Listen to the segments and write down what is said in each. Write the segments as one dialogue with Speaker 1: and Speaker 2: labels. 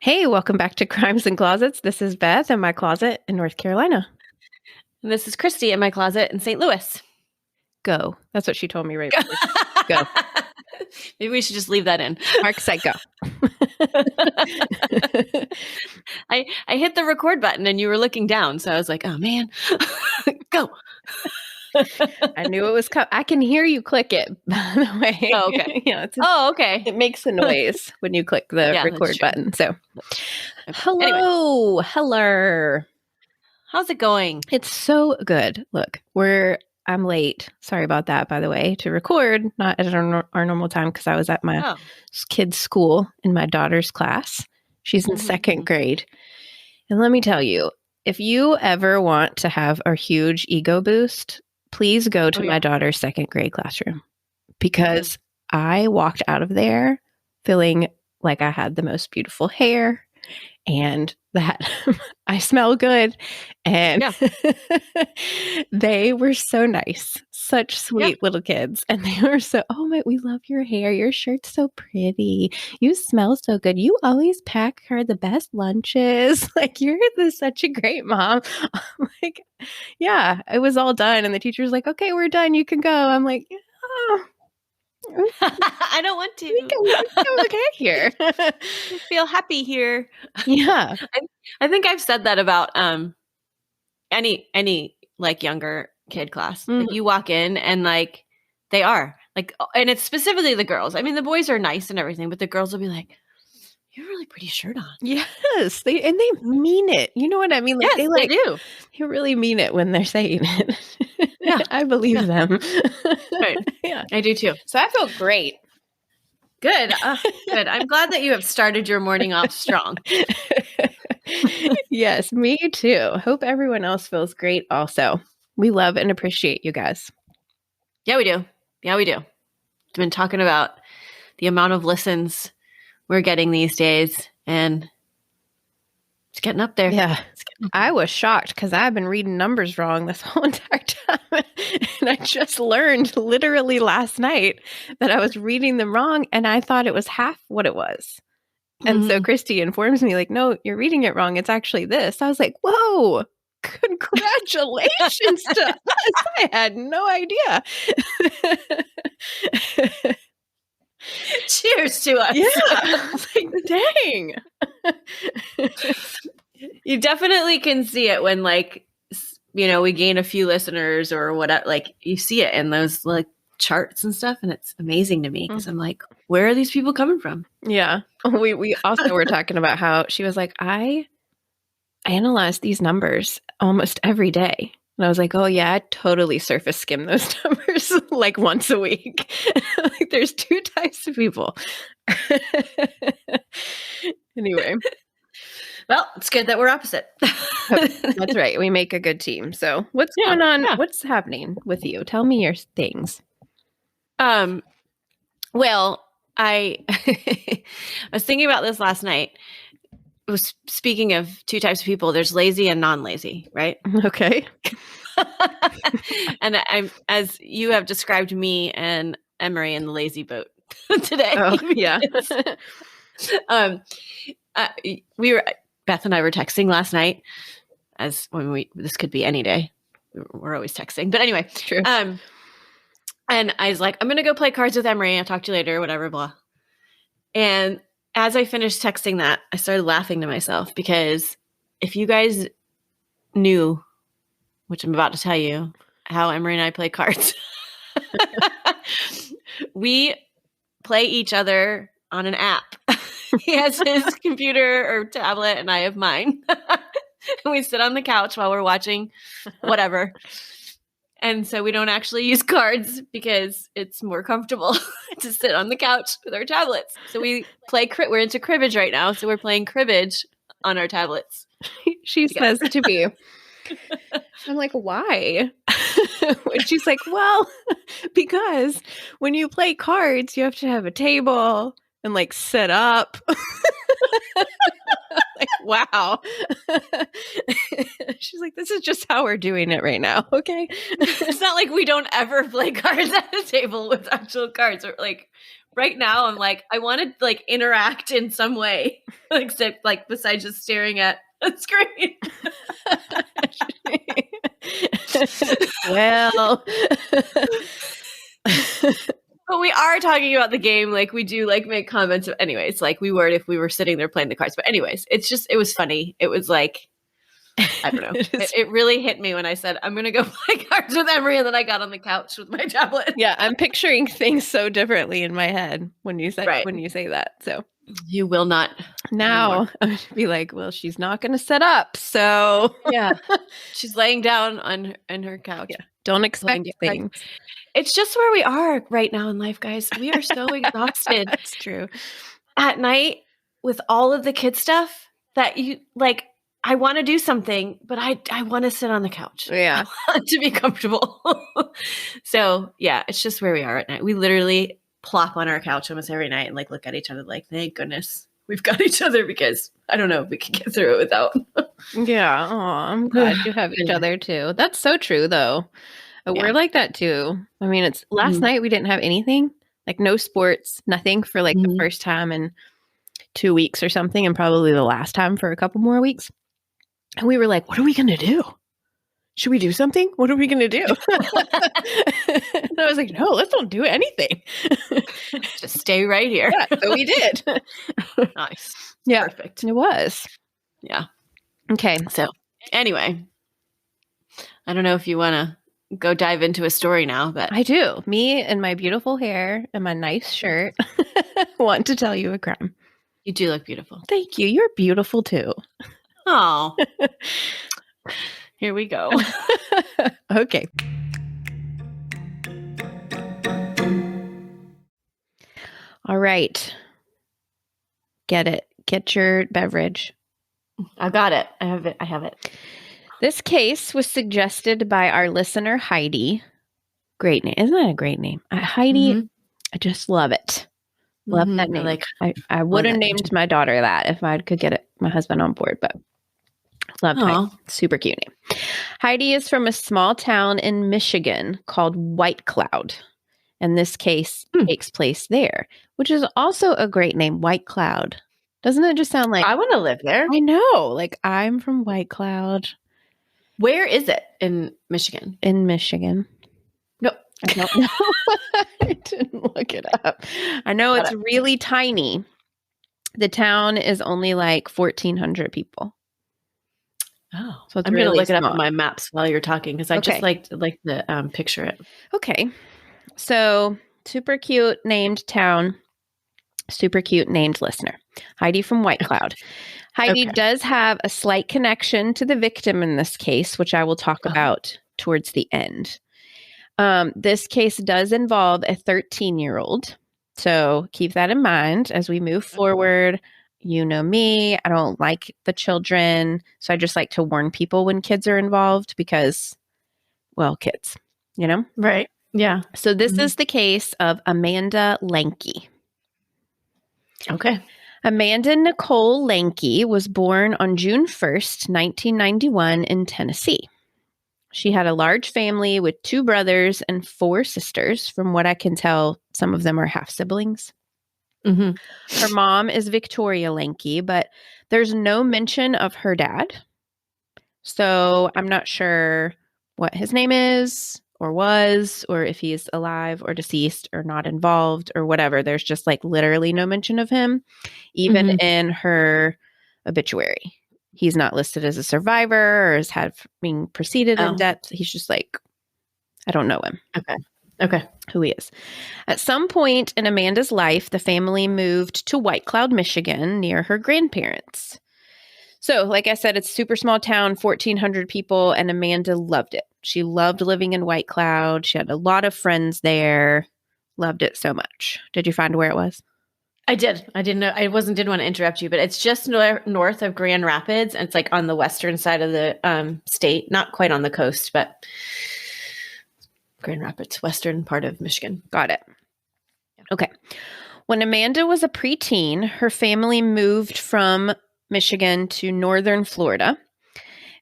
Speaker 1: Hey, welcome back to Crimes and Closets. This is Beth in my closet in North Carolina.
Speaker 2: And this is Christy in my closet in St. Louis.
Speaker 1: Go. That's what she told me right before. Go.
Speaker 2: Maybe we should just leave that in.
Speaker 1: Mark said go.
Speaker 2: I hit the record button and you were looking down. So I was like, oh, man. Go.
Speaker 1: I knew it was coming. I can hear you click it, by the way.
Speaker 2: Oh, okay.
Speaker 1: Yeah,
Speaker 2: okay.
Speaker 1: It makes a noise when you click the record button. So, hello.
Speaker 2: Anyway.
Speaker 1: Hello.
Speaker 2: How's it going?
Speaker 1: It's so good. Look, I'm late. Sorry about that, by the way, to record, not at our normal time because I was at my kid's school in my daughter's class. She's in second grade. And let me tell you, if you ever want to have a huge ego boost, please go to my daughter's second grade classroom because I walked out of there feeling like I had the most beautiful hair and that I smell good. And they were so nice, such sweet little kids. And they were so, we love your hair. Your shirt's so pretty. You smell so good. You always pack her the best lunches. Like, you're such a great mom. I'm like, yeah, it was all done. And the teacher's like, okay, we're done. You can go. I'm like, oh.
Speaker 2: I don't want to.
Speaker 1: I'm okay here.
Speaker 2: I feel happy here.
Speaker 1: Yeah.
Speaker 2: I think I've said that about any like younger kid class. Like, you walk in and like they are like, and it's specifically the girls. I mean, the boys are nice and everything, but the girls will be like, "You have a really pretty shirt on."
Speaker 1: Yes, they mean it. You know what I mean? Like,
Speaker 2: yes, they do.
Speaker 1: They really mean it when they're saying it.
Speaker 2: Yeah,
Speaker 1: I believe them.
Speaker 2: Right.
Speaker 1: Yeah,
Speaker 2: I do too.
Speaker 1: So I feel great.
Speaker 2: Good. Good. I'm glad that you have started your morning off strong.
Speaker 1: Yes, me too. Hope everyone else feels great also. We love and appreciate you guys.
Speaker 2: Yeah, we do. Yeah, we do. We've been talking about the amount of listens we're getting these days, and it's getting up there.
Speaker 1: Yeah. I was shocked because I've been reading numbers wrong this whole entire time. And I just learned literally last night that I was reading them wrong and I thought it was half what it was. And so Christy informs me like, no, you're reading it wrong. It's actually this. I was like, whoa, congratulations to us. I had no idea.
Speaker 2: Cheers to us.
Speaker 1: Yeah. I was like, dang.
Speaker 2: You definitely can see it when, like, you know, we gain a few listeners or whatever. Like, you see it in those like charts and stuff, and it's amazing to me because I'm like, where are these people coming from?
Speaker 1: Yeah. We also were talking about how she was like, I analyze these numbers almost every day. And I was like, oh yeah, I totally surface skim those numbers like once a week. Like, there's two types of people. Anyway.
Speaker 2: Well, it's good that we're opposite.
Speaker 1: That's right. We make a good team. So what's going on? Yeah. What's happening with you? Tell me your things.
Speaker 2: Well, I was thinking about this last night. Speaking of two types of people, there's lazy and non-lazy, right?
Speaker 1: Okay.
Speaker 2: And I'm, as you have described me and Emery in the lazy boat today.
Speaker 1: Oh, yeah.
Speaker 2: Beth and I were texting last night, as when this could be any day. We're always texting, but anyway.
Speaker 1: True.
Speaker 2: And I was like, I'm going to go play cards with Emery. I'll talk to you later, whatever, blah. And as I finished texting that, I started laughing to myself because if you guys knew, which I'm about to tell you, how Emery and I play cards, we play each other on an app. He has his computer or tablet and I have mine. And we sit on the couch while we're watching whatever. And so we don't actually use cards because it's more comfortable to sit on the couch with our tablets. So we play we're into cribbage right now. So we're playing cribbage on our tablets.
Speaker 1: She says to me, I'm like, why? She's like, well, because when you play cards, you have to have a table and like set up. Like, wow. She's like, this is just how we're doing it right now. Okay.
Speaker 2: It's not like we don't ever play cards at a table with actual cards. Or like, right now I'm like, I want to like interact in some way, except like besides just staring at a screen.
Speaker 1: Well,
Speaker 2: but we are talking about the game. Like we do like make comments. Anyways, like we would if we were sitting there playing the cards. But anyways, it was funny. It was like, I don't know. It really hit me when I said, I'm going to go play cards with Emery. And then I got on the couch with my tablet.
Speaker 1: Yeah, I'm picturing things so differently in my head when you say that. So
Speaker 2: you will not.
Speaker 1: Now I'm going to be like, well, she's not going to set up. So
Speaker 2: yeah, she's laying down on her couch.
Speaker 1: Yeah. Don't expect things.
Speaker 2: It's just where we are right now in life, guys. We are so exhausted.
Speaker 1: That's true.
Speaker 2: At night with all of the kid stuff that you like, I want to do something, but I want to sit on the couch.
Speaker 1: Yeah.
Speaker 2: I want to be comfortable. So yeah, it's just where we are at night. We literally plop on our couch almost every night and like look at each other like, thank goodness we've got each other, because I don't know if we can get through it without.
Speaker 1: Yeah. Oh, I'm glad you have each other too. That's so true though. We're like that too. I mean, it's last night we didn't have anything, like no sports, nothing for like the first time in 2 weeks or something, and probably the last time for a couple more weeks. And we were like, what are we going to do? Should we do something? What are we going to do? And I was like, no, let's don't do anything.
Speaker 2: Just stay right here.
Speaker 1: Yeah, so we did.
Speaker 2: Nice.
Speaker 1: Yeah.
Speaker 2: Perfect.
Speaker 1: It was.
Speaker 2: Yeah.
Speaker 1: Okay.
Speaker 2: So anyway, I don't know if you want to go dive into a story now, but
Speaker 1: I do. Me and my beautiful hair and my nice shirt want to tell you a crime.
Speaker 2: You do look beautiful.
Speaker 1: Thank you. You're beautiful too.
Speaker 2: Oh, here we go.
Speaker 1: Okay. All right. Get it. Get your beverage.
Speaker 2: I got it. I have it.
Speaker 1: This case was suggested by our listener, Heidi. Great name. Isn't that a great name? Heidi, I just love it. Love that name. I would have named my daughter that if I could get my husband on board, but love Heidi. Super cute name. Heidi is from a small town in Michigan called White Cloud. And this case takes place there, which is also a great name, White Cloud. Doesn't it just sound like
Speaker 2: I want to live there?
Speaker 1: I know. Like I'm from White Cloud.
Speaker 2: Where is it in Michigan?
Speaker 1: In Michigan.
Speaker 2: No,
Speaker 1: I don't know. I didn't look it up. I know it's really tiny. The town is only like 1,400 people.
Speaker 2: Oh,
Speaker 1: so it's
Speaker 2: I'm
Speaker 1: really
Speaker 2: going to look it up
Speaker 1: small.
Speaker 2: on my maps while you're talking, because I just like to picture it.
Speaker 1: Okay. So super cute named town, super cute named listener. Heidi from White Cloud. Heidi does have a slight connection to the victim in this case, which I will talk about towards the end. This case does involve a 13-year-old. So keep that in mind as we move forward. You know me, I don't like the children. So I just like to warn people when kids are involved because, well, kids, you know?
Speaker 2: Right. Yeah.
Speaker 1: So this is the case of Amanda Lankey.
Speaker 2: Okay.
Speaker 1: Amanda Nicole Lanky was born on June 1st, 1991 in Tennessee. She had a large family with 2 brothers and 4 sisters. From what I can tell, some of them are half siblings. Her mom is Victoria Lanky, but there's no mention of her dad. So I'm not sure what his name is or was, or if he's alive or deceased or not involved or whatever. There's just like literally no mention of him, even in her obituary. He's not listed as a survivor or as being preceded in death. He's just like, I don't know him.
Speaker 2: Okay.
Speaker 1: Who he is. At some point in Amanda's life, the family moved to White Cloud, Michigan, near her grandparents. So, like I said, it's a super small town, 1,400 people, and Amanda loved it. She loved living in White Cloud. She had a lot of friends there. Loved it so much. Did you find where it was?
Speaker 2: I did. I didn't know. Didn't want to interrupt you, but it's just north of Grand Rapids, and it's like on the western side of the state. Not quite on the coast, but Grand Rapids, western part of Michigan.
Speaker 1: Got it. Okay. When Amanda was a preteen, her family moved from Michigan to northern Florida.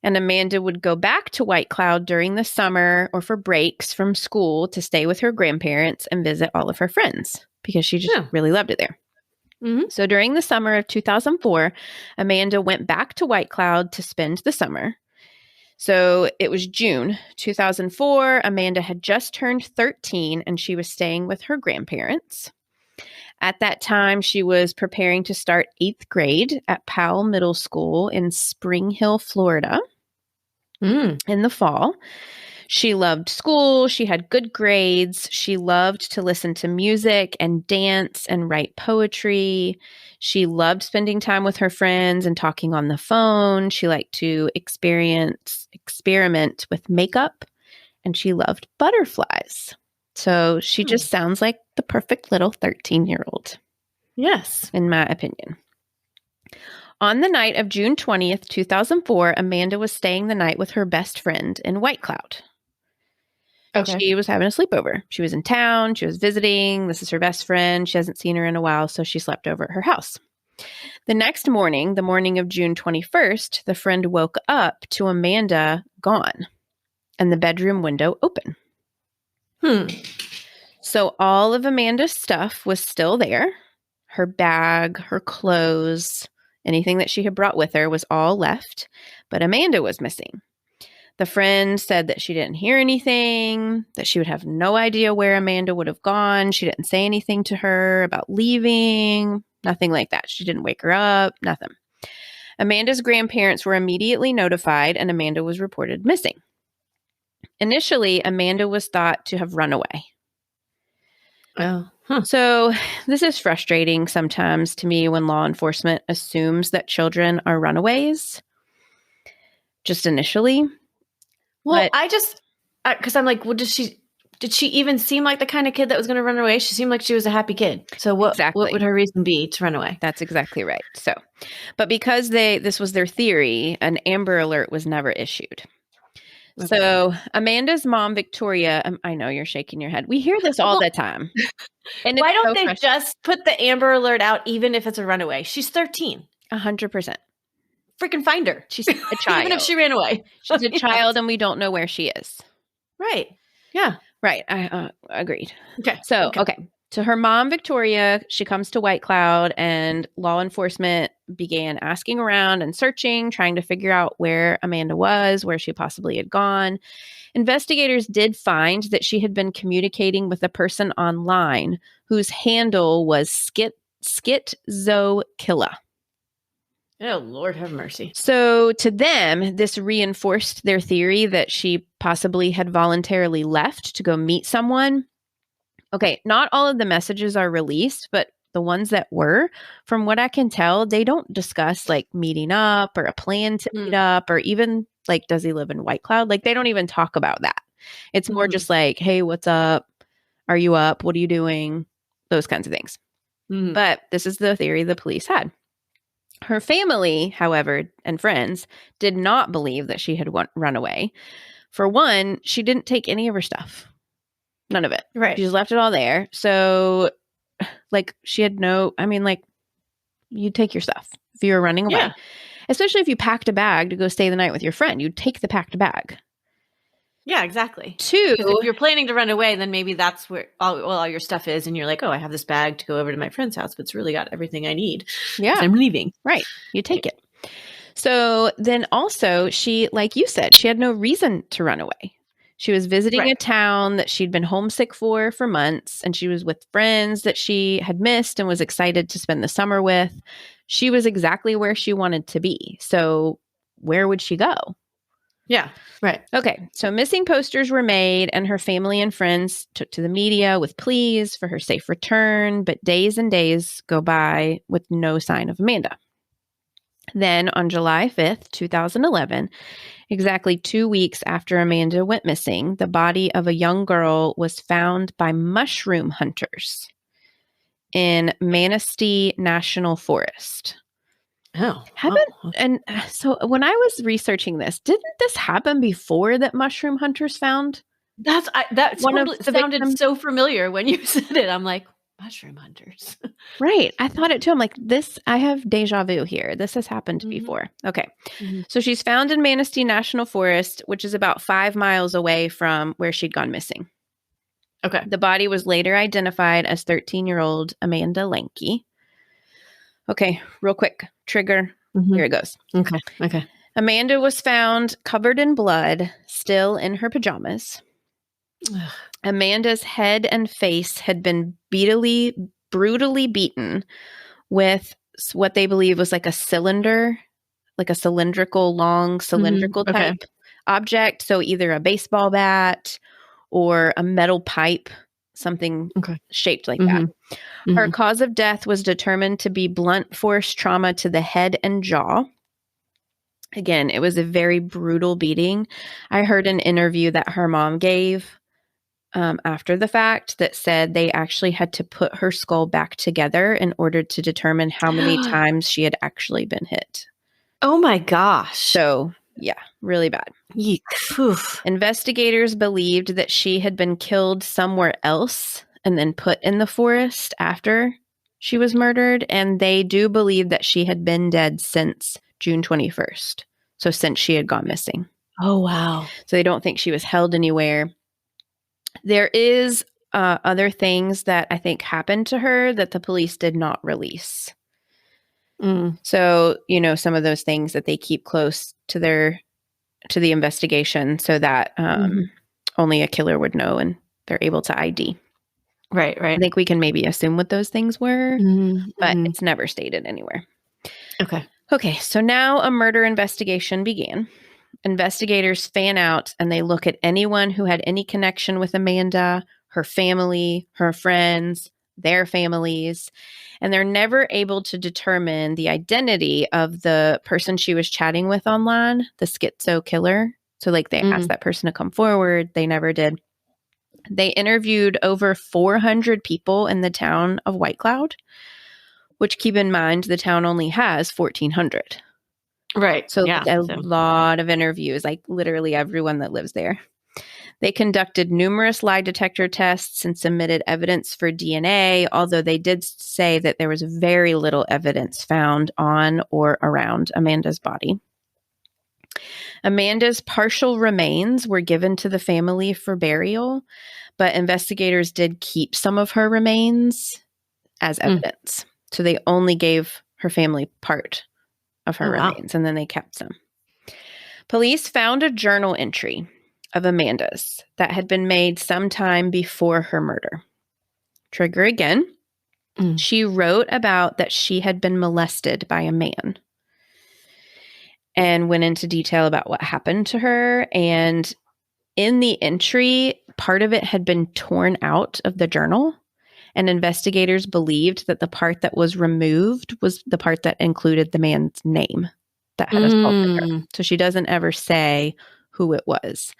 Speaker 1: And Amanda would go back to White Cloud during the summer or for breaks from school to stay with her grandparents and visit all of her friends because she just really loved it there.
Speaker 2: Mm-hmm.
Speaker 1: So during the summer of 2004, Amanda went back to White Cloud to spend the summer. So it was June 2004. Amanda had just turned 13 and she was staying with her grandparents. At that time, she was preparing to start 8th grade at Powell Middle School in Spring Hill, Florida, in the fall. She loved school. She had good grades. She loved to listen to music and dance and write poetry. She loved spending time with her friends and talking on the phone. She liked to experiment with makeup, and she loved butterflies. So she just sounds like the perfect little 13-year-old.
Speaker 2: Yes.
Speaker 1: In my opinion. On the night of June 20th, 2004, Amanda was staying the night with her best friend in White Cloud. Okay. She was having a sleepover. She was in town. She was visiting. This is her best friend. She hasn't seen her in a while, so she slept over at her house. The next morning, the morning of June 21st, the friend woke up to Amanda gone and the bedroom window open. So all of Amanda's stuff was still there. Her bag, her clothes, anything that she had brought with her was all left, but Amanda was missing. The friend said that she didn't hear anything, that she would have no idea where Amanda would have gone. She didn't say anything to her about leaving, nothing like that. She didn't wake her up, nothing. Amanda's grandparents were immediately notified and Amanda was reported missing. Initially, Amanda was thought to have run away. So this is frustrating sometimes to me when law enforcement assumes that children are runaways, just initially.
Speaker 2: Well, because I'm like, well, did she even seem like the kind of kid that was going to run away? She seemed like she was a happy kid. So what would her reason be to run away?
Speaker 1: That's exactly right. So, but because this was their theory, an Amber Alert was never issued. Okay. So Amanda's mom, Victoria, I know you're shaking your head. We hear this all the time.
Speaker 2: And why don't they just put the Amber Alert out even if it's a runaway? She's 13.
Speaker 1: 100%.
Speaker 2: Freaking find her.
Speaker 1: She's a child.
Speaker 2: Even if she ran away.
Speaker 1: She's a child and we don't know where she is.
Speaker 2: Right. Yeah.
Speaker 1: Right. I agreed.
Speaker 2: Okay.
Speaker 1: So, okay. So her mom, Victoria, she comes to White Cloud and law enforcement began asking around and searching, trying to figure out where Amanda was, where she possibly had gone. Investigators did find that she had been communicating with a person online whose handle was Schitzokilla.
Speaker 2: Oh, Lord have mercy.
Speaker 1: So to them, this reinforced their theory that she possibly had voluntarily left to go meet someone. Okay, not all of the messages are released, but the ones that were, from what I can tell, they don't discuss like meeting up or a plan to meet up or even like, does he live in White Cloud? Like they don't even talk about that. It's more just like, hey, what's up? Are you up? What are you doing? Those kinds of things. But this is the theory the police had. Her family, however, and friends did not believe that she had run away. For one, she didn't take any of her stuff. None of it.
Speaker 2: Right.
Speaker 1: She just left it all there. So, like, she had you take your stuff if you were running away.
Speaker 2: Yeah.
Speaker 1: Especially if you packed a bag to go stay the night with your friend. You'd take the packed bag.
Speaker 2: Yeah, exactly.
Speaker 1: 2,
Speaker 2: if you're planning to run away, then maybe that's where all your stuff is. And you're like, oh, I have this bag to go over to my friend's house, but it's really got everything I need.
Speaker 1: Yeah.
Speaker 2: I'm leaving.
Speaker 1: Right. You take it. So then also she, like you said, she had no reason to run away. She was visiting a town that she'd been homesick for months, and she was with friends that she had missed and was excited to spend the summer with. She was exactly where she wanted to be. So where would she go?
Speaker 2: Yeah, right.
Speaker 1: Okay, so missing posters were made, and her family and friends took to the media with pleas for her safe return, but days and days go by with no sign of Amanda. Then on July 5th, 2011, exactly 2 weeks after Amanda went missing, the body of a young girl was found by mushroom hunters in Manistee National Forest.
Speaker 2: Oh.
Speaker 1: And so when I was researching this, didn't this happen before that mushroom hunters found?
Speaker 2: That sounded so familiar when you said it. I'm like, mushroom hunters.
Speaker 1: Right. I thought it too. I'm like, I have deja vu here. This has happened before. Okay. So she's found in Manistee National Forest, which is about 5 miles away from where she'd gone missing.
Speaker 2: Okay.
Speaker 1: The body was later identified as 13-year-old Amanda Lankey. Okay, real quick. Trigger. Here it goes.
Speaker 2: Okay.
Speaker 1: Amanda was found covered in blood, still in her pajamas.
Speaker 2: Ugh.
Speaker 1: Amanda's head and face had been brutally beaten with what they believe was like a cylinder, like a long cylindrical type object. So either a baseball bat or a metal pipe, something shaped like that. Her cause of death was determined to be blunt force trauma to the head and jaw. Again, it was a very brutal beating. I heard an interview that her mom gave after the fact that said they actually had to put her skull back together in order to determine how many times she had actually been hit.
Speaker 2: Oh my gosh.
Speaker 1: So, yeah, really bad. Investigators believed that she had been killed somewhere else and then put in the forest after she was murdered. And they do believe that she had been dead since June 21st. So since she had gone missing.
Speaker 2: Oh, wow.
Speaker 1: So they don't think she was held anywhere. There is other things that I think happened to her that the police did not release. So, some of those things that they keep close to the investigation so that only a killer would know and they're able to ID.
Speaker 2: Right.
Speaker 1: I think we can maybe assume what those things were, but it's never stated anywhere. Okay, so now a murder investigation began. Investigators fan out and they look at anyone who had any connection with Amanda, her family, her friends, their families, and they're never able to determine the identity of the person she was chatting with online, the schizo killer. So they asked that person to come forward. They never did. They interviewed over 400 people in the town of White Cloud, which, keep in mind, the town only has 1,400.
Speaker 2: Right.
Speaker 1: So a lot of interviews, like literally everyone that lives there. They conducted numerous lie detector tests and submitted evidence for DNA, although they did say that there was very little evidence found on or around Amanda's body. Amanda's partial remains were given to the family for burial, but investigators did keep some of her remains as evidence. So they only gave her family part of her remains, and then they kept some. Police found a journal entry of Amanda's that had been made sometime before her murder. Trigger again. She wrote about that she had been molested by a man and went into detail about what happened to her. And in the entry, part of it had been torn out of the journal, and investigators believed that the part that was removed was the part that included the man's name that had assaulted her. So she doesn't ever say who it was.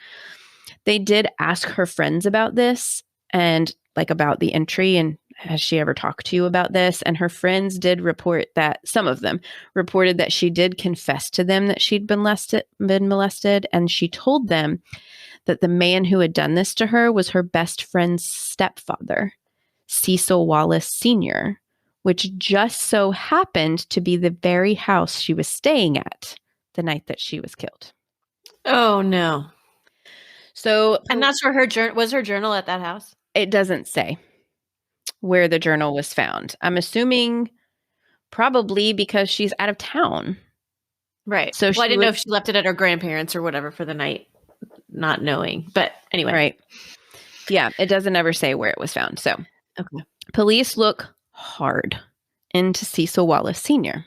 Speaker 1: They did ask her friends about this and about the entry and has she ever talked to you about this? And her friends did report that, some of them reported that she did confess to them that she'd been molested. And she told them that the man who had done this to her was her best friend's stepfather, Cecil Wallis Sr., which just so happened to be the very house she was staying at the night that she was killed.
Speaker 2: Oh, no.
Speaker 1: So,
Speaker 2: and that's where was her journal at that house?
Speaker 1: It doesn't say where the journal was found. I'm assuming probably because she's out of town.
Speaker 2: Right. So I didn't know if she left it at her grandparents or whatever for the night, not knowing. But anyway.
Speaker 1: Right. Yeah, it doesn't ever say where it was found. So police look hard into Cecil Wallis Sr.,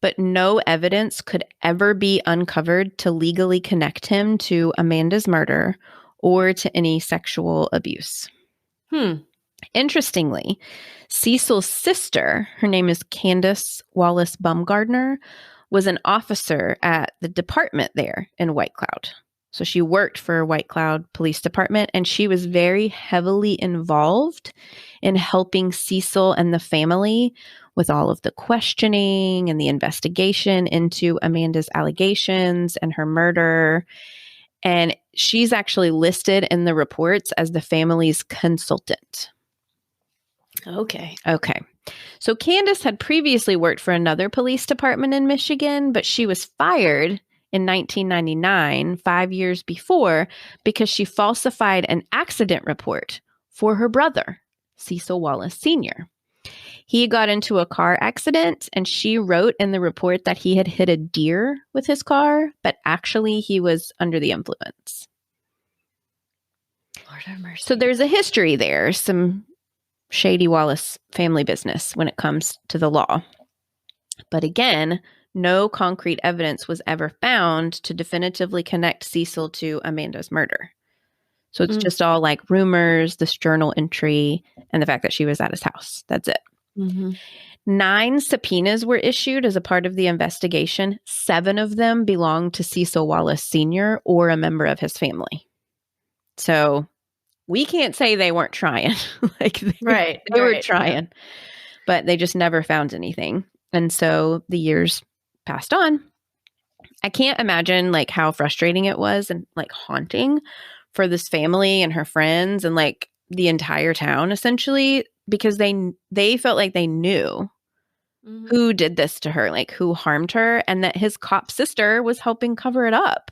Speaker 1: but no evidence could ever be uncovered to legally connect him to Amanda's murder or to any sexual abuse. Interestingly, Cecil's sister, her name is Candace Wallace Baumgardner, was an officer at the department there in White Cloud. So she worked for White Cloud Police Department, and she was very heavily involved in helping Cecil and the family with all of the questioning and the investigation into Amanda's allegations and her murder. And she's actually listed in the reports as the family's consultant.
Speaker 2: Okay.
Speaker 1: Okay. So Candace had previously worked for another police department in Michigan, but she was fired in 1999, 5 years before, because she falsified an accident report for her brother, Cecil Wallis Sr. He got into a car accident, and she wrote in the report that he had hit a deer with his car, but actually he was under the influence.
Speaker 2: Lord have mercy.
Speaker 1: So there's a history there, some shady Wallis family business when it comes to the law. But again, no concrete evidence was ever found to definitively connect Cecil to Amanda's murder. So it's just all like rumors, this journal entry, and the fact that she was at his house. That's it. 9 subpoenas were issued as a part of the investigation. 7 of them belonged to Cecil Wallis Sr. or a member of his family. So we can't say they weren't trying. They were trying, but they just never found anything. And so the years passed on. I can't imagine like how frustrating it was and like haunting for this family and her friends and like the entire town essentially, because they felt like they knew who did this to her, like who harmed her, and that his cop sister was helping cover it up.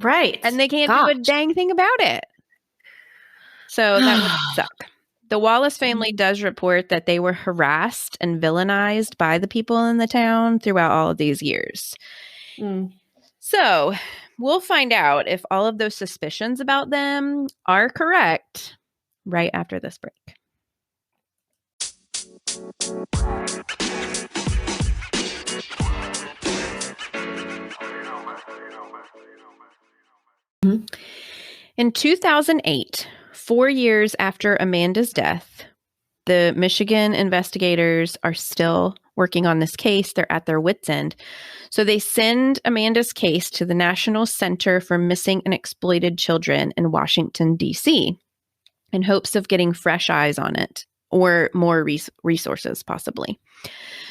Speaker 2: Right.
Speaker 1: And they can't do a dang thing about it. So that would suck. The Wallis family does report that they were harassed and villainized by the people in the town throughout all of these years. So we'll find out if all of those suspicions about them are correct right after this break. In 2008, 4 years after Amanda's death, the Michigan investigators are still working on this case. They're at their wits' end. So they send Amanda's case to the National Center for Missing and Exploited Children in Washington, D.C., in hopes of getting fresh eyes on it or more resources, possibly.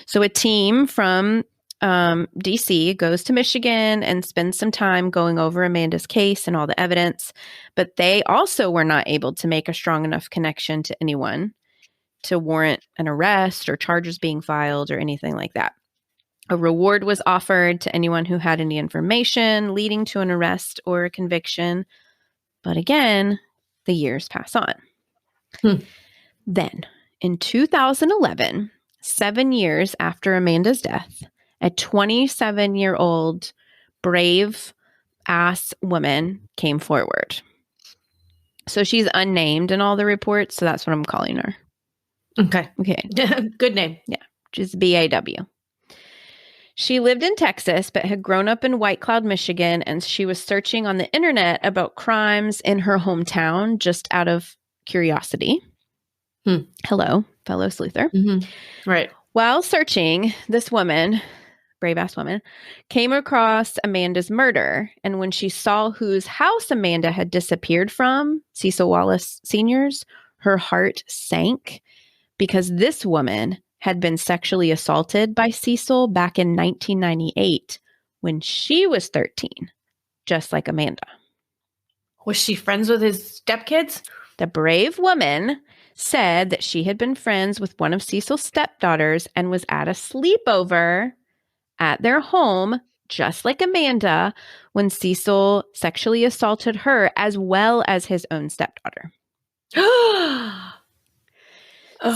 Speaker 1: So a team from D.C. goes to Michigan and spends some time going over Amanda's case and all the evidence, but they also were not able to make a strong enough connection to anyone to warrant an arrest or charges being filed or anything like that. A reward was offered to anyone who had any information leading to an arrest or a conviction. But again, the years pass on. Then, in 2011, 7 years after Amanda's death, a 27-year-old brave-ass woman came forward. So she's unnamed in all the reports, so that's what I'm calling her.
Speaker 2: Okay. Good name.
Speaker 1: Yeah, just B-A-W. She lived in Texas, but had grown up in White Cloud, Michigan, and she was searching on the internet about crimes in her hometown just out of curiosity. Hello, fellow sleuther.
Speaker 2: Right.
Speaker 1: While searching, this woman, brave-ass woman, came across Amanda's murder, and when she saw whose house Amanda had disappeared from, Cecil Wallis Sr.'s, her heart sank, because this woman had been sexually assaulted by Cecil back in 1998 when she was 13, just like Amanda.
Speaker 2: Was she friends with his stepkids?
Speaker 1: The brave woman said that she had been friends with one of Cecil's stepdaughters and was at a sleepover at their home, just like Amanda, when Cecil sexually assaulted her as well as his own stepdaughter.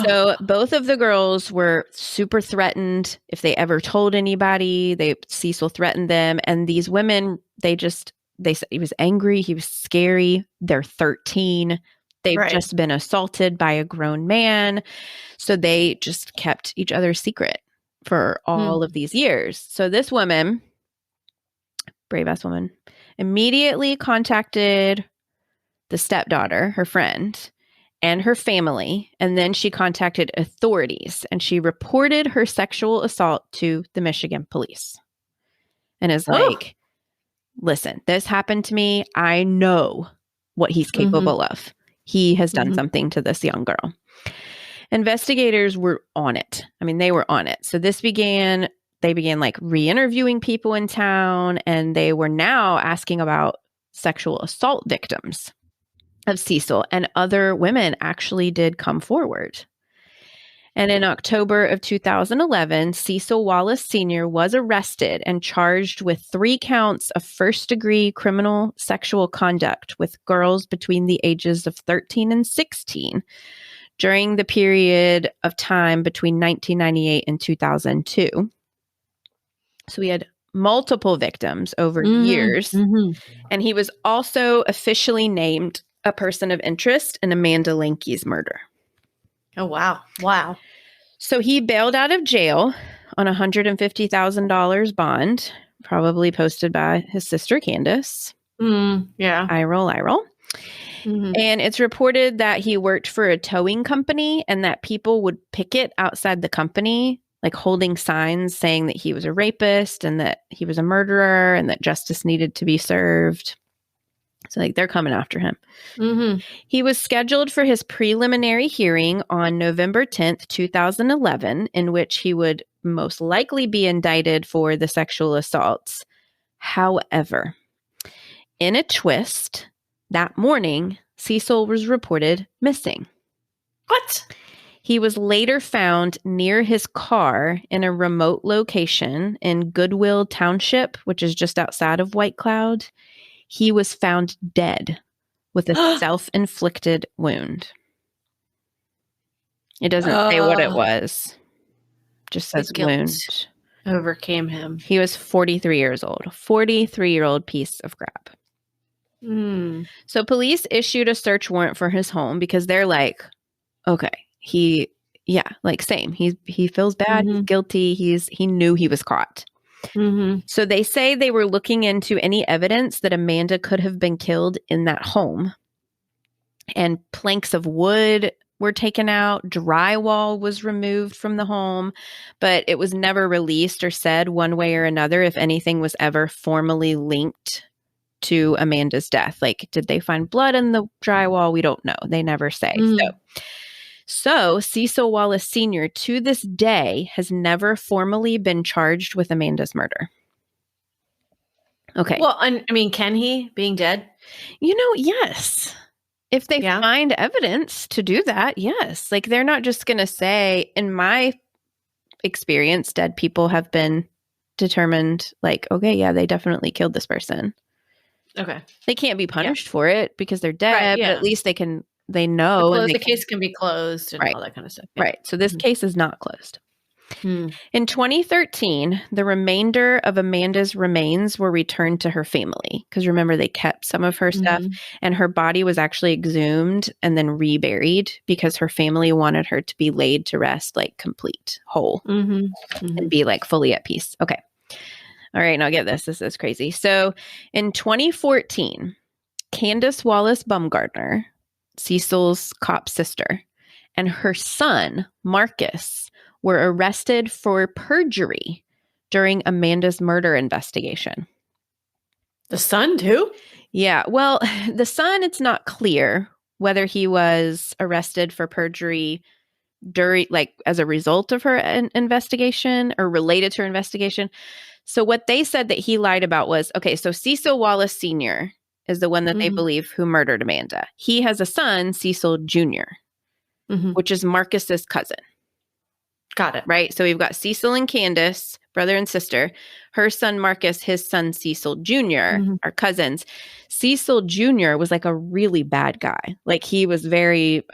Speaker 1: So both of the girls were super threatened. If they ever told anybody, Cecil threatened them. And these women, they said he was angry. He was scary. They're 13. They've just been assaulted by a grown man. So they just kept each other's secret for all of these years. So this woman, brave-ass woman, immediately contacted the stepdaughter, her friend, and her family, and then she contacted authorities, and she reported her sexual assault to the Michigan police. And is like, listen, this happened to me. I know what he's capable of. He has done something to this young girl. Investigators were on it. I mean, they were on it. So they began like re-interviewing people in town, and they were now asking about sexual assault victims of Cecil, and other women actually did come forward. And in October of 2011, Cecil Wallis Sr. was arrested and charged with 3 counts of first-degree criminal sexual conduct with girls between the ages of 13 and 16 during the period of time between 1998 and 2002. So we had multiple victims over years. And he was also officially named a person of interest in Amanda Lankey's murder.
Speaker 2: Oh, wow. Wow.
Speaker 1: So he bailed out of jail on a $150,000 bond, probably posted by his sister Candace.
Speaker 2: Yeah.
Speaker 1: I roll. And it's reported that he worked for a towing company and that people would picket outside the company, like holding signs saying that he was a rapist and that he was a murderer and that justice needed to be served. So like they're coming after him. He was scheduled for his preliminary hearing on November 10th, 2011, in which he would most likely be indicted for the sexual assaults. However, in a twist, that morning, Cecil was reported missing.
Speaker 2: What?
Speaker 1: He was later found near his car in a remote location in Goodwill Township, which is just outside of White Cloud. He was found dead with a self-inflicted wound. It doesn't say what it was. Just says wound.
Speaker 2: Overcame him.
Speaker 1: He was 43 years old. 43-year-old piece of crap. So police issued a search warrant for his home because they're like, okay, same. He feels bad. He's guilty. He knew he was caught. So they say they were looking into any evidence that Amanda could have been killed in that home. And planks of wood were taken out. Drywall was removed from the home, but it was never released or said one way or another if anything was ever formally linked to Amanda's death. Like, did they find blood in the drywall? We don't know. They never say. So Cecil Wallis Sr. to this day has never formally been charged with Amanda's murder. Okay.
Speaker 2: Well, I mean, can he, being dead?
Speaker 1: Yes. If they find evidence to do that, yes. Like, they're not just going to say, in my experience, dead people have been determined, like, okay, yeah, they definitely killed this person.
Speaker 2: Okay.
Speaker 1: They can't be punished for it because they're dead, but at least they know.
Speaker 2: The case can be closed and all that kind of stuff. Yeah.
Speaker 1: Right. So this case is not closed. In 2013, the remainder of Amanda's remains were returned to her family. Because remember, they kept some of her stuff and her body was actually exhumed and then reburied because her family wanted her to be laid to rest, like complete, whole, and be like fully at peace. Okay. All right. Now get this. This is crazy. So in 2014, Candace Wallace Baumgartner, Cecil's cop sister, and her son, Marcus, were arrested for perjury during Amanda's murder investigation.
Speaker 2: The son, too?
Speaker 1: Yeah. Well, the son, it's not clear whether he was arrested for perjury during, like, as a result of her investigation or related to her investigation. So what they said that he lied about was, okay, so Cecil Wallis Sr. is the one that they believe who murdered Amanda. He has a son, Cecil Jr., which is Marcus's cousin.
Speaker 2: Got it.
Speaker 1: Right? So we've got Cecil and Candace, brother and sister. Her son, Marcus, his son, Cecil Jr., are cousins. Cecil Jr. was like a really bad guy. Like he was very,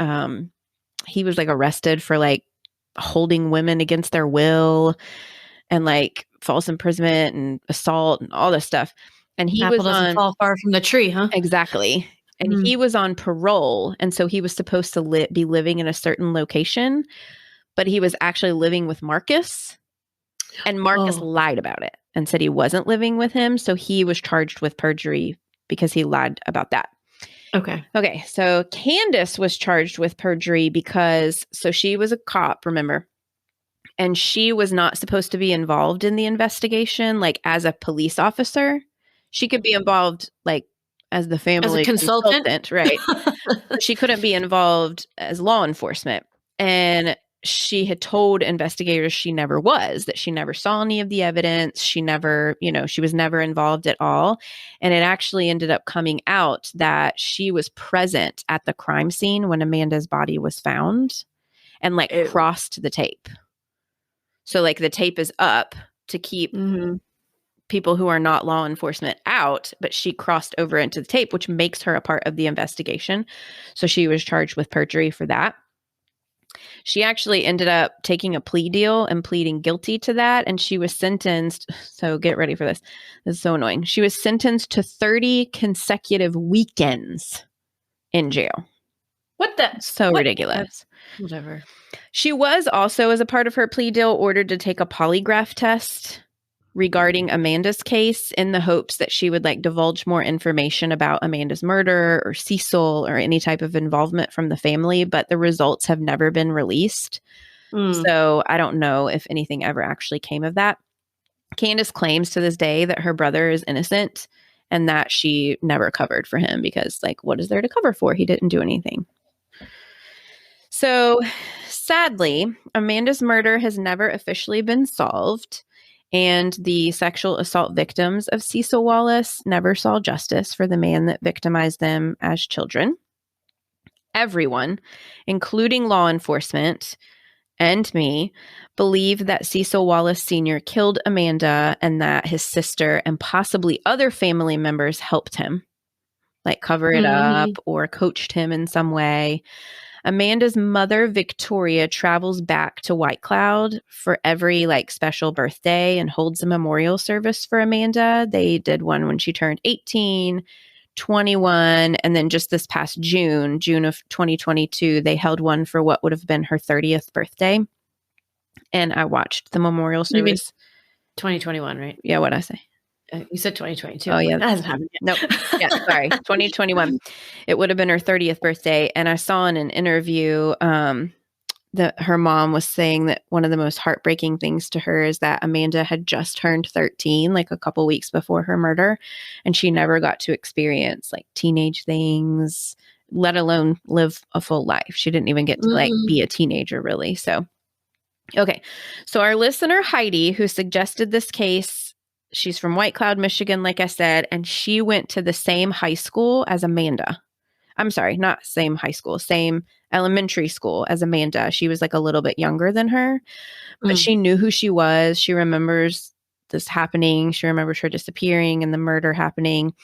Speaker 1: he was like arrested for like holding women against their will and like false imprisonment and assault and all this stuff. And he
Speaker 2: Apple doesn't fall far from the tree, huh?
Speaker 1: Exactly. And he was on parole. And so he was supposed to be living in a certain location, but he was actually living with Marcus. And Marcus lied about it and said he wasn't living with him. So he was charged with perjury because he lied about that. Okay. So Candace was charged with perjury because, so she was a cop, remember? And she was not supposed to be involved in the investigation, like as a police officer. She could be involved like as the family
Speaker 2: as a consultant,
Speaker 1: right? She couldn't be involved as law enforcement. And she had told investigators she never was, that she never saw any of the evidence. She never, she was never involved at all. And it actually ended up coming out that she was present at the crime scene when Amanda's body was found. and like crossed the tape. So like the tape is up to keep people who are not law enforcement out, but she crossed over into the tape, which makes her a part of the investigation. So she was charged with perjury for that. She actually ended up taking a plea deal and pleading guilty to that. And she was sentenced. So get ready for this. This is so annoying. She was sentenced to 30 consecutive weekends in jail.
Speaker 2: What the?
Speaker 1: So ridiculous.
Speaker 2: Whatever.
Speaker 1: She was also, as a part of her plea deal, ordered to take a polygraph test regarding Amanda's case in the hopes that she would like divulge more information about Amanda's murder or Cecil or any type of involvement from the family, but the results have never been released. So I don't know if anything ever actually came of that. Candace claims to this day that her brother is innocent and that she never covered for him because, like, what is there to cover for? He didn't do anything. So sadly, Amanda's murder has never officially been solved. And the sexual assault victims of Cecil Wallis never saw justice for the man that victimized them as children. Everyone, including law enforcement and me, believe that Cecil Wallis Sr. killed Amanda and that his sister and possibly other family members helped him, like cover it up or coached him in some way. Amanda's mother, Victoria, travels back to White Cloud for every like special birthday and holds a memorial service for Amanda. They did one when she turned 18, 21, and then just this past June of 2022, they held one for what would have been her 30th birthday. And I watched the memorial service.
Speaker 2: You mean 2021, right?
Speaker 1: Yeah, what'd I say?
Speaker 2: You said 2022.
Speaker 1: Oh, yeah.
Speaker 2: That hasn't happened yet.
Speaker 1: Nope. Yeah, sorry. 2021. It would have been her 30th birthday. And I saw in an interview that her mom was saying that one of the most heartbreaking things to her is that Amanda had just turned 13, like a couple weeks before her murder. And she never got to experience like teenage things, let alone live a full life. She didn't even get to like be a teenager, really. So, okay. So our listener, Heidi, who suggested this case, she's from White Cloud, Michigan, like I said, and she went to the same high school as Amanda. I'm sorry, not same high school, same elementary school as Amanda. She was like a little bit younger than her, but she knew who she was. She remembers this happening. She remembers her disappearing and the murder happening.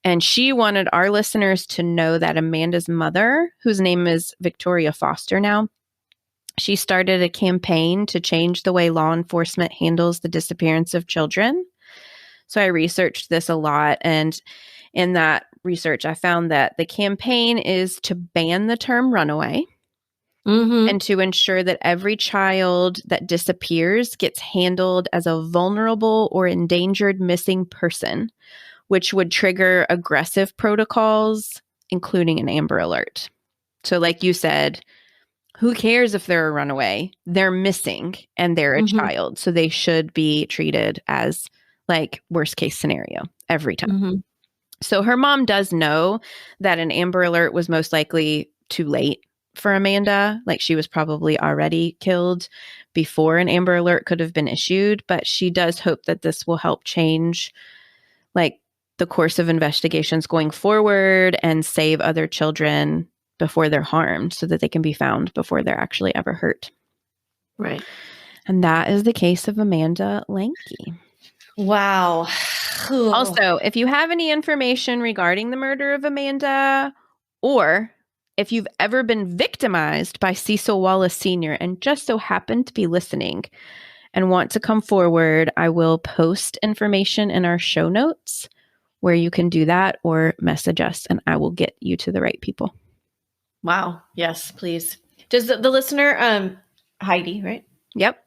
Speaker 1: And she wanted our listeners to know that Amanda's mother, whose name is Victoria Foster now, she started a campaign to change the way law enforcement handles the disappearance of children. So I researched this a lot, and in that research, I found that the campaign is to ban the term runaway and to ensure that every child that disappears gets handled as a vulnerable or endangered missing person, which would trigger aggressive protocols, including an Amber Alert. So like you said, who cares if they're a runaway? They're missing and they're a child. So they should be treated as like worst case scenario every time. So her mom does know that an Amber Alert was most likely too late for Amanda. Like she was probably already killed before an Amber Alert could have been issued. But she does hope that this will help change like the course of investigations going forward and save other children before they're harmed so that they can be found before they're actually ever hurt.
Speaker 2: Right.
Speaker 1: And that is the case of Amanda Lankey.
Speaker 2: Wow.
Speaker 1: Also, if you have any information regarding the murder of Amanda, or if you've ever been victimized by Cecil Wallis Sr. and just so happen to be listening and want to come forward, I will post information in our show notes where you can do that or message us and I will get you to the right people.
Speaker 2: Wow. Yes, please. Does the listener, Heidi, right?
Speaker 1: Yep.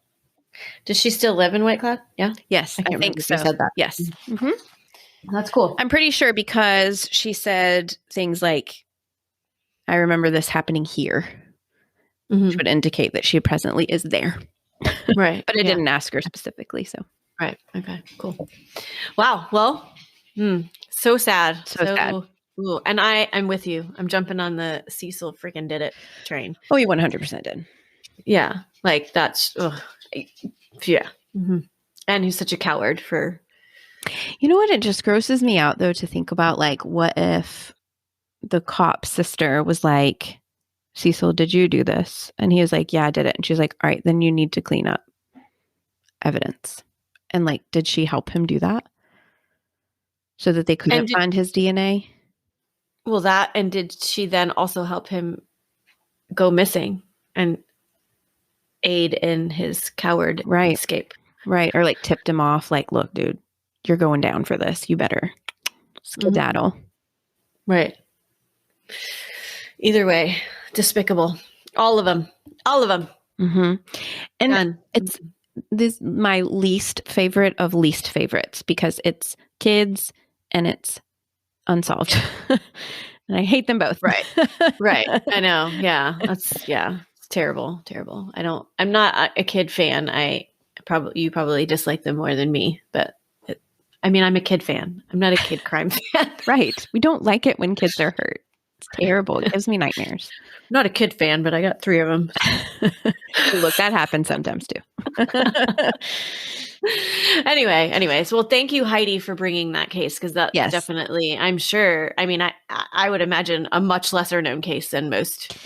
Speaker 2: Does she still live in White Cloud? Yeah.
Speaker 1: Yes, I think so.
Speaker 2: You said that.
Speaker 1: Yes.
Speaker 2: That's cool.
Speaker 1: I'm pretty sure because she said things like, I remember this happening here, which would indicate that she presently is there.
Speaker 2: Right.
Speaker 1: But I didn't ask her specifically. So.
Speaker 2: Right. Okay, cool. Wow. Well, so sad.
Speaker 1: So sad.
Speaker 2: Ooh, and I'm with you. I'm jumping on the Cecil freaking did it train.
Speaker 1: Oh, you 100% did.
Speaker 2: Yeah. Like that's, yeah. And he's such a coward for.
Speaker 1: You know what? It just grosses me out though to think about like, what if the cop's sister was like Cecil, did you do this? And he was like, yeah, I did it. And she's like, all right, then you need to clean up evidence. And like, did she help him do that? So that they couldn't find his DNA?
Speaker 2: Well, that, and did she then also help him go missing and aid in his coward escape?
Speaker 1: Right. Or like tipped him off, like, look, dude, you're going down for this. You better skedaddle.
Speaker 2: Right. Either way, despicable. All of them.
Speaker 1: Mm-hmm. And done. It's this my least favorite of least favorites because it's kids and it's unsolved. And I hate them both.
Speaker 2: Right. I know. Yeah. It's terrible. I'm not a kid fan. You probably dislike them more than me, but I'm a kid fan. I'm not a kid crime fan.
Speaker 1: Right. We don't like it when kids are hurt. It's terrible. It gives me nightmares.
Speaker 2: I'm not a kid fan, but I got 3 of them.
Speaker 1: Look, that happens sometimes too.
Speaker 2: Anyways, well, thank you, Heidi, for bringing that case because that definitely, I'm sure. I would imagine a much lesser known case than most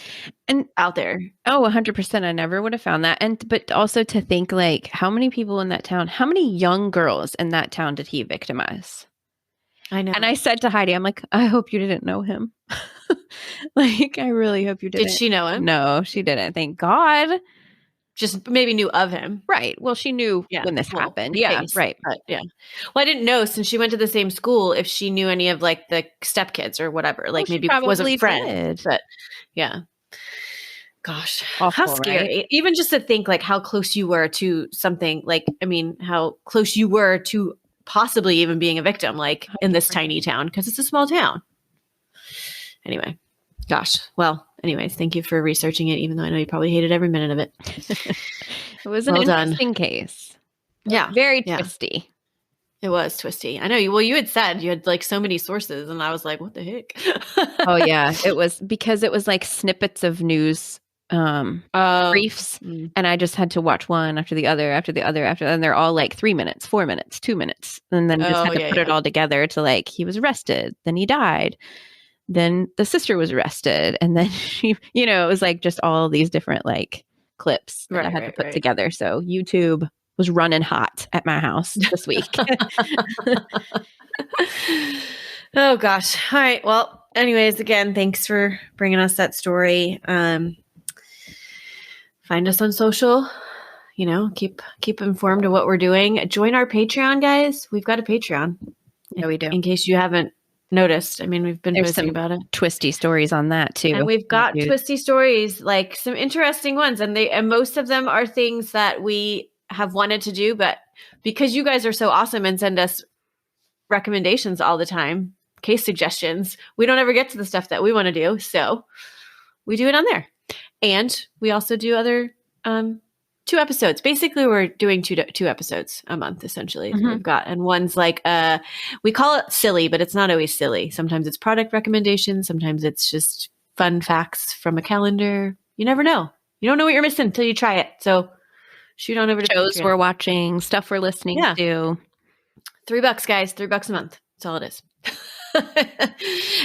Speaker 2: out there.
Speaker 1: Oh, 100%. I never would have found that. But also to think like how many people in that town, how many young girls in that town did he victimize?
Speaker 2: I know.
Speaker 1: And I said to Heidi, I'm like, I hope you didn't know him. Like, I really hope you didn't.
Speaker 2: Did she know him?
Speaker 1: No, she didn't. Thank God.
Speaker 2: Just maybe knew of him.
Speaker 1: Right. Well, she knew when this happened. Yeah. Right.
Speaker 2: But yeah. Well, I didn't know since she went to the same school if she knew any of like the stepkids or whatever. Like maybe wasn't friends. But yeah. Gosh.
Speaker 1: Awful,
Speaker 2: how scary.
Speaker 1: Right?
Speaker 2: Even just to think like how close you were to something like, how close you were to possibly even being a victim, like in this tiny town, because it's a small town. Anyway, gosh. Well, anyways, thank you for researching it, even though I know you probably hated every minute of it.
Speaker 1: It was an interesting case.
Speaker 2: Yeah.
Speaker 1: Very twisty.
Speaker 2: It was twisty. I know. Well, you had said you had like so many sources, and I was like, what the heck?
Speaker 1: Oh, yeah. It was because it was like snippets of news briefs, and I just had to watch one after the other, and they're all like 3 minutes, 4 minutes, 2 minutes, and then just had to put it all together to like he was arrested, then he died, then the sister was arrested, and then she, it was like just all these different like clips that I had to put together. So YouTube was running hot at my house this week.
Speaker 2: Oh gosh. All right. Well, anyways, again, thanks for bringing us that story. Find us on social, keep informed of what we're doing. Join our Patreon, guys. We've got a Patreon.
Speaker 1: Yeah, we do.
Speaker 2: In case you haven't noticed. We've been posting about it.
Speaker 1: Twisty stories on that too.
Speaker 2: And we've got twisty stories, like some interesting ones. And most of them are things that we have wanted to do, but because you guys are so awesome and send us recommendations all the time, case suggestions, we don't ever get to the stuff that we want to do. So we do it on there. And we also do other 2 episodes. Basically, we're doing two episodes a month, essentially. Mm-hmm. We've got, and one's like, we call it silly, but it's not always silly. Sometimes it's product recommendations. Sometimes it's just fun facts from a calendar. You never know. You don't know what you're missing until you try it. So shoot on over to
Speaker 1: shows Patreon. We're watching, stuff we're listening to.
Speaker 2: $3, guys. $3 a month. That's all it is.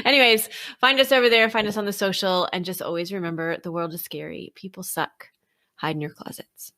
Speaker 2: Anyways, find us over there. Find us on the social. And just always remember, the world is scary. People suck. Hide in your closets.